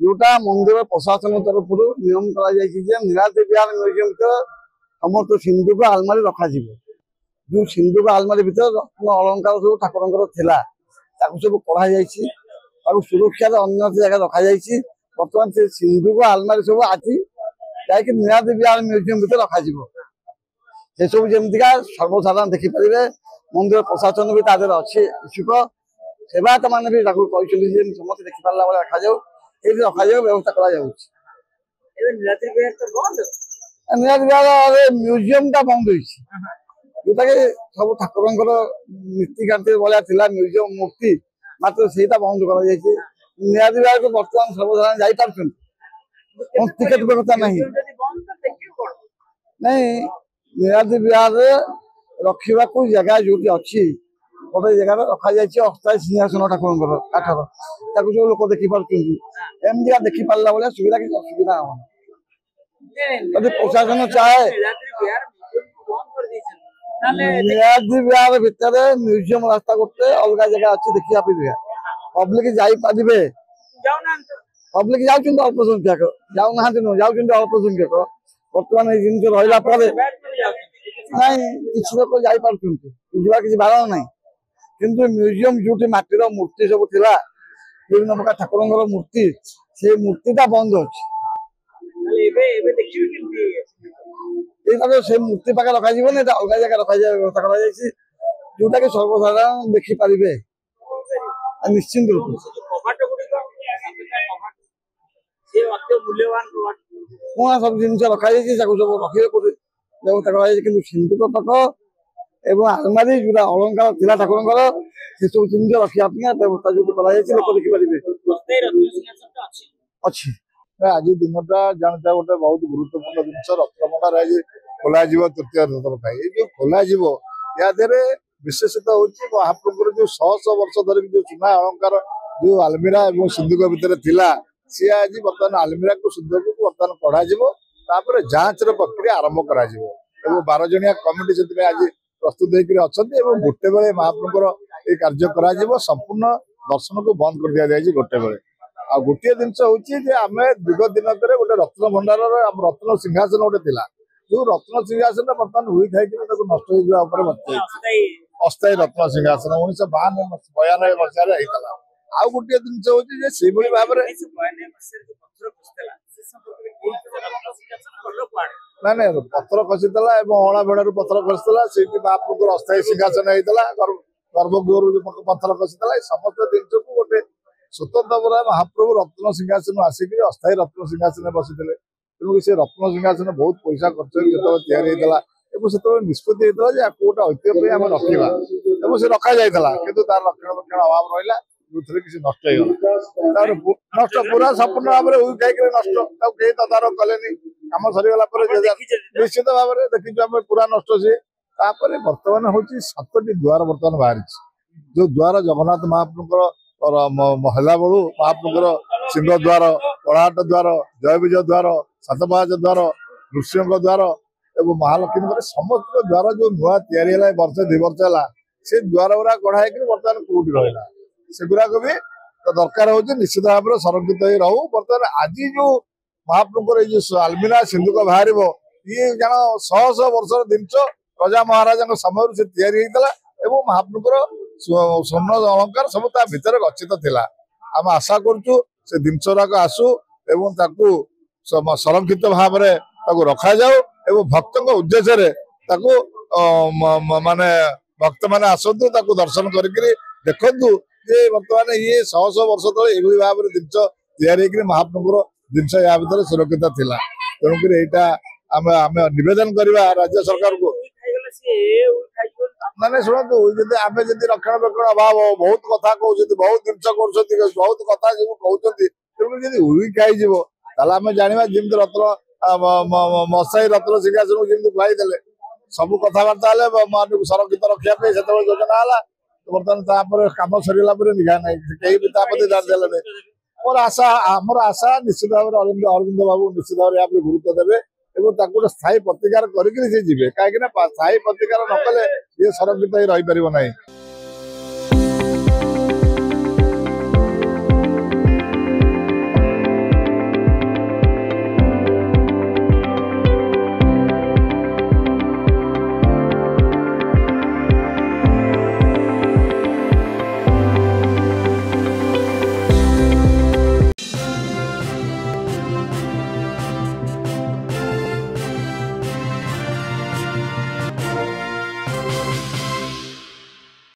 जोटा मंदिर प्रशासन तरफ नियम नीलाद्रि विहार म्यूजियम समस्त सिंधुक आलमारी रखा जो सिंधुक आलमारी भर रत्न अलंकार सब ठाकुर सब कढ़ाई सुरक्षार अन्य जगह रखा बर्तमान से सिंधुक आलमारी सब आज जाकि नीलाद्रि विहार म्यूजियम भर रखा से सब जमीका सर्वसाधारण देखिपारे मंदिर प्रशासन भी तादेर अच्छे इच्छुक सेवायत मैंने भी समस्त देखिपारा भाई रखा ये रखा व्यवस्था करा नीलाद्रि विहार म्यूजियम टा बंद जोटा कि सब ठाकुर नीतिकांति भाया म्यूजियम मूर्ति मात्र से बंद कर नीलाद्रि विहार को बर्तमान सर्वसाधारण जापर टिकेट व्यवस्था नहीं नीलाद्रि विहार रखा जगह जो अच्छी गोटे जगह रखा अस्थायी सिंहासन ठाकुर काठर सब लोग देखिपार एमती देखिपारा भाया सुविधा किसी असुविधा हम प्रशासन चाहे नीलाद्रि विहार भितर म्यूजियम रास्ता गोटे अलग जगह अच्छी देखा पब्लिक जापारे पब्लिक जाऊँ अल्प संख्यक जाऊना अल्प संख्यक बर्तमान जिन रहा किसी लोग जापार किसी बारण ना किंतु म्यूजियम जो माटीर मूर्ति सब थिला विभिन्न प्रकार ठाकुर मूर्ति से मूर्तिटा बंद अच्छे से मूर्ति पाखे रखा अलग जगह रखा व्यवस्था कर जोटा कि सर्वसाधारण देखिपारे निश्चिंत रूप सब जिन रखा सब रखे व्यवस्था कर सिंधुक तक एवं आलमारी जो अलंकार थिला ठाकुर से सब जिन रखा व्यवस्था जो लोक देखिपारे अच्छी आज दिनटा जानता गोटे बहुत गुरुत्वपूर्ण जिनस रत्नभंडार आज खोल तृतीय रथ जो खोल या विशेषता हूँ महाप्रभु जो शह वर्ष धरिक जो चुना अलंकार जो आलमीरा और सिंधुक भितर थिला सी आज बर्तमान आलमीरा को सिंधुक को बर्तमान कढ़ा जांच प्रक्रिया आरंभ कर 12 जणिया कमिटी से आज प्रस्तुत होकर गोटे बेले महाप्रभुर ये कार्य कर संपूर्ण दर्शन को बंद कर दिया जाए गोटे बेले आ गोटे जिनस हूँ आम दीर्घ दिन गोटे रत्न भंडार रत्न सिंहासन गोटे थिला जो रत्न सिंहासन बर्तमान हुई खाई नष्ट अस्थायी रत्न सिंहासन 1992 मसीह आउ गोटे जिनस हूँ भाव ना पथर खसीला अणा भेड़ पथर खसीला से महाप्रभुर अस्थायी सिंहासन होता गर्भगृह पथर खसीला समस्त जिन को गोटे स्वतंत्र भाव महाप्रभु रत्न सिंहासन आसिक अस्थायी रत्न सिंहासन बसी तेणुक से रत्न सिंहासन बहुत पैसा खर्च जो निष्पत्ति होता गोटे ऐतिह्य आम रखा से रखा जाता कि तार रक्षणाबेक्षण अभाव रहा जो किसी नष्ट नष्ट पूरा संपूर्ण भाव में उई खाई नष्ट कई तदारख कले कम सरीगला निश्चित भाव में देखी पूरा नष्ट सी बर्तमान हूँ 7टी द्वार बर्तमान बाहरी जो द्वार जगन्नाथ महाप्रभुर महिला बड़ू महाप्रभुर सिंह द्वार कलाहाट द्वार जय विजय द्वार सातपाहाच द्वार नृसिंह द्वार एवं महालक्ष्मी समस्त द्वार जो नुआ या वर्ष 2 वर्ष है से द्वार गुरा कढ़ाई बर्तमान कौटी रहा से गुराक भी दरकार हो निश्चित भाव में संरक्षित हो रहू बर्तमान आज जो महाप्रभुर ये आलमीरा सिंधुक बाहर ये जान 100 वर्ष जिनस प्रजा महाराजा समय से महाप्रभुर स्वर्ण अलंकार सब भितर गच्छित थिला आम आशा करूँ से जिनस गुराक आसू एवं संरक्षित भाव में रखा जाऊ एवं भक्त उद्देश्य माने भक्त मैंने आसतु दर्शन करके देखु जे बर्तमान ये 100 वर्ष तले ये भाव में जिनस या महाप्रभुर जिनस या भर सुरक्षित थिला तेणुक यहाँ आम नवेदन करवा राज्य सरकार को ना शुणु आम जब रक्षणाबेक्षण अभाव बहुत कथा कहते बहुत जिनस कर बहुत कथा सब कहते तेणुक जब उई खाई आम जाना जमी रत्न मशाई रत्न सिंहासन जमी खुआई सब कथबार्ता संरक्षित रखापी से योजना है बर्तमान कम सरीला निघा ना कहीं भी ध्यान देने मोर आशा आमर आशा निश्चित भाव में अरविंद बाबू निश्चित भाव में गुरुत्व देवे गोटे स्थायी प्रतिकार करें कहीं स्थायी प्रतिकार नकले ये संरक्षित रही पार ना।